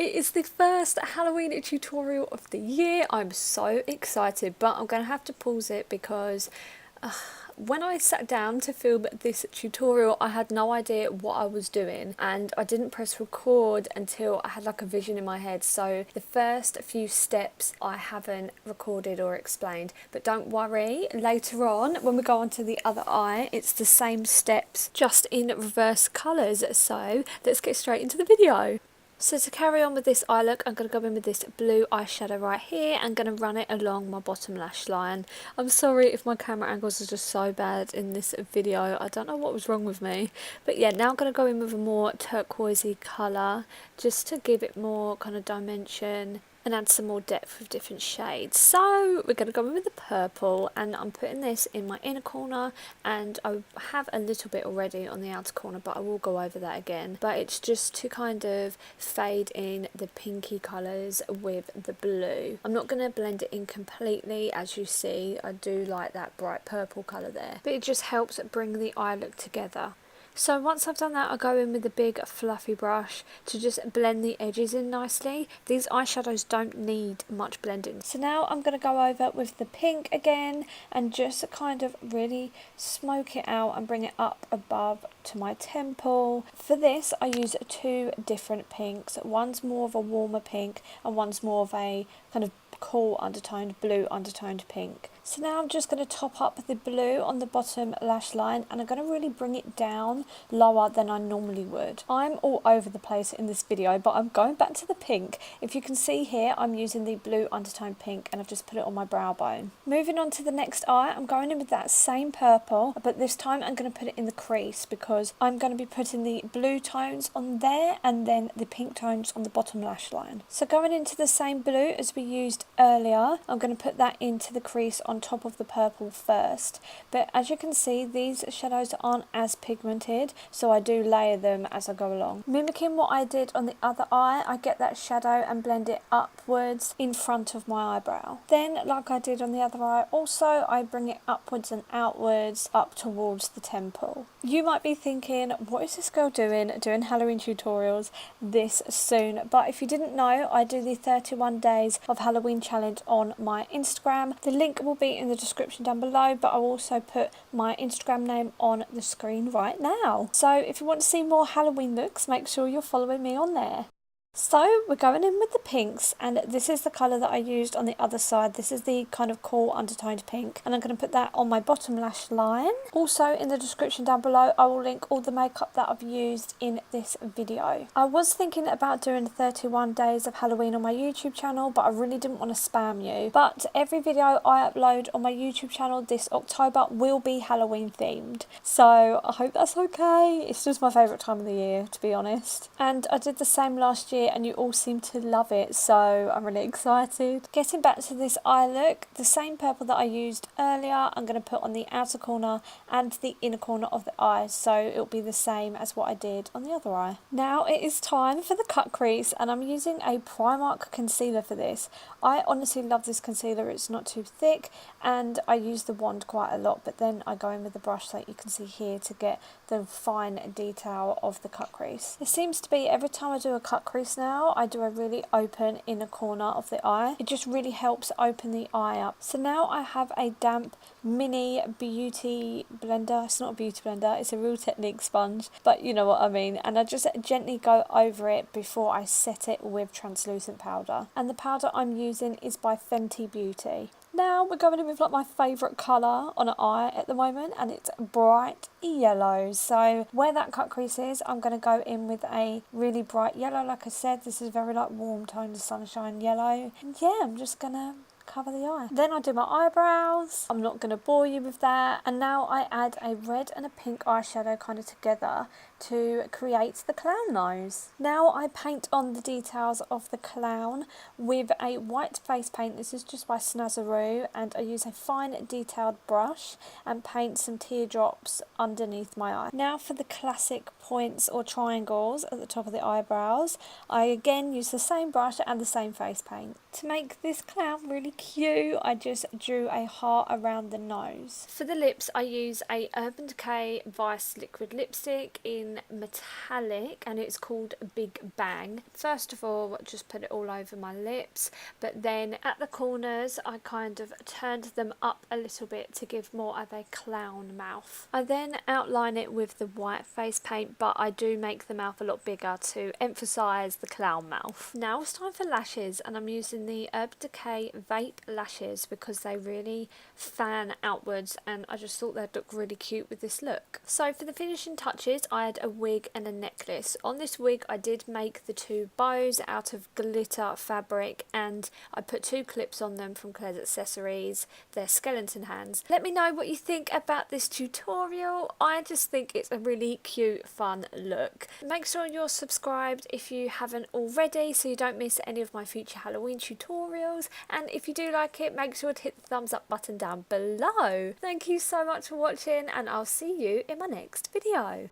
It is the first Halloween tutorial of the year. I'm so excited, but I'm going to have to pause it because when I sat down to film this tutorial, I had no idea what I was doing, and I didn't press record until I had like a vision in my head. So the first few steps I haven't recorded or explained, but don't worry, later on when we go on to the other eye, it's the same steps just in reverse colours. So let's get straight into the video. So to carry on with this eye look, I'm going to go in with this blue eyeshadow right here and going to run it along my bottom lash line. I'm sorry if my camera angles are just so bad in this video. I don't know what was wrong with me. But yeah, now I'm going to go in with a more turquoisey colour just to give it more kind of dimension and add some more depth with different shades. So we're going to go in with the purple, and I'm putting this in my inner corner, and I have a little bit already on the outer corner, but I will go over that again. But it's just to kind of fade in the pinky colours with the blue. I'm not going to blend it in completely. As you see, I do like that bright purple colour there, but it just helps bring the eye look together. So once I've done that, I go in with the big fluffy brush to just blend the edges in nicely. These eyeshadows don't need much blending. So now I'm going to go over with the pink again and just kind of really smoke it out and bring it up above to my temple. For this, I use two different pinks. One's more of a warmer pink and one's more of a kind of cool undertoned blue undertoned pink. So now I'm just going to top up the blue on the bottom lash line, and I'm going to really bring it down lower than I normally would. I'm all over the place in this video, but I'm going back to the pink. If you can see here, I'm using the blue undertone pink, and I've just put it on my brow bone. Moving on to the next eye, I'm going in with that same purple, but this time I'm going to put it in the crease because I'm going to be putting the blue tones on there and then the pink tones on the bottom lash line. So going into the same blue as we used earlier, I'm going to put that into the crease on top of the purple first. But as you can see, these shadows aren't as pigmented, so I do layer them as I go along. Mimicking what I did on the other eye, I get that shadow and blend it upwards in front of my eyebrow. Then, like I did on the other eye, also I bring it upwards and outwards up towards the temple. You might be thinking, what is this girl doing Halloween tutorials this soon? But if you didn't know, I do the 31 days of Halloween challenge on my Instagram. The link will be in the description down below, but I'll also put my Instagram name on the screen right now. So if you want to see more Halloween looks, make sure you're following me on there. So we're going in with the pinks, and this is the colour that I used on the other side. This is the kind of cool undertoned pink, and I'm going to put that on my bottom lash line. Also in the description down below, I will link all the makeup that I've used in this video. I was thinking about doing 31 days of Halloween on my YouTube channel, but I really didn't want to spam you. But every video I upload on my YouTube channel this October will be Halloween themed, so I hope that's okay. It's just my favourite time of the year, to be honest. And I did the same last year, and you all seem to love it, so I'm really excited. Getting back to this eye look, the same purple that I used earlier, I'm going to put on the outer corner and the inner corner of the eye, so it'll be the same as what I did on the other eye. Now it is time for the cut crease, and I'm using a Primark concealer for this. I honestly love this concealer. It's not too thick, and I use the wand quite a lot, but then I go in with the brush like you can see here to get the fine detail of the cut crease. It seems to be every time I do a cut crease now, I do a really open inner corner of the eye. It just really helps open the eye up. So now I have a damp mini beauty blender. It's not a beauty blender, it's a Real Technique sponge, but you know what I mean. And I just gently go over it before I set it with translucent powder. And the powder I'm using is by Fenty Beauty. Now we're going in with like my favourite colour on an eye at the moment, and it's bright yellow. So where that cut crease is, I'm going to go in with a really bright yellow. Like I said, this is very like warm toned sunshine yellow. And yeah, I'm just going to cover the eye. Then I do my eyebrows. I'm not going to bore you with that. And now I add a red and a pink eyeshadow kind of together to create the clown nose. Now I paint on the details of the clown with a white face paint. This is just by Snazaroo, and I use a fine detailed brush and paint some teardrops underneath my eye. Now for the classic points or triangles at the top of the eyebrows, I again use the same brush and the same face paint. To make this clown really cute. I just drew a heart around the nose. For the lips, I use a Urban Decay Vice liquid lipstick in metallic, and it's called Big Bang. First of all, just put it all over my lips, but then at the corners I kind of turned them up a little bit to give more of a clown mouth. I then outline it with the white face paint, but I do make the mouth a lot bigger to emphasise the clown mouth. Now it's time for lashes, and I'm using the Urban Decay Vape lashes because they really fan outwards, and I just thought they'd look really cute with this look. So for the finishing touches, I had a wig and a necklace. On this wig I did make the two bows out of glitter fabric, and I put two clips on them from Claire's Accessories. They're skeleton hands. Let me know what you think about this tutorial. I just think it's a really cute, fun look. Make sure you're subscribed if you haven't already so you don't miss any of my future Halloween tutorials, and if you do like it, make sure to hit the thumbs up button down below. Thank you so much for watching, and I'll see you in my next video.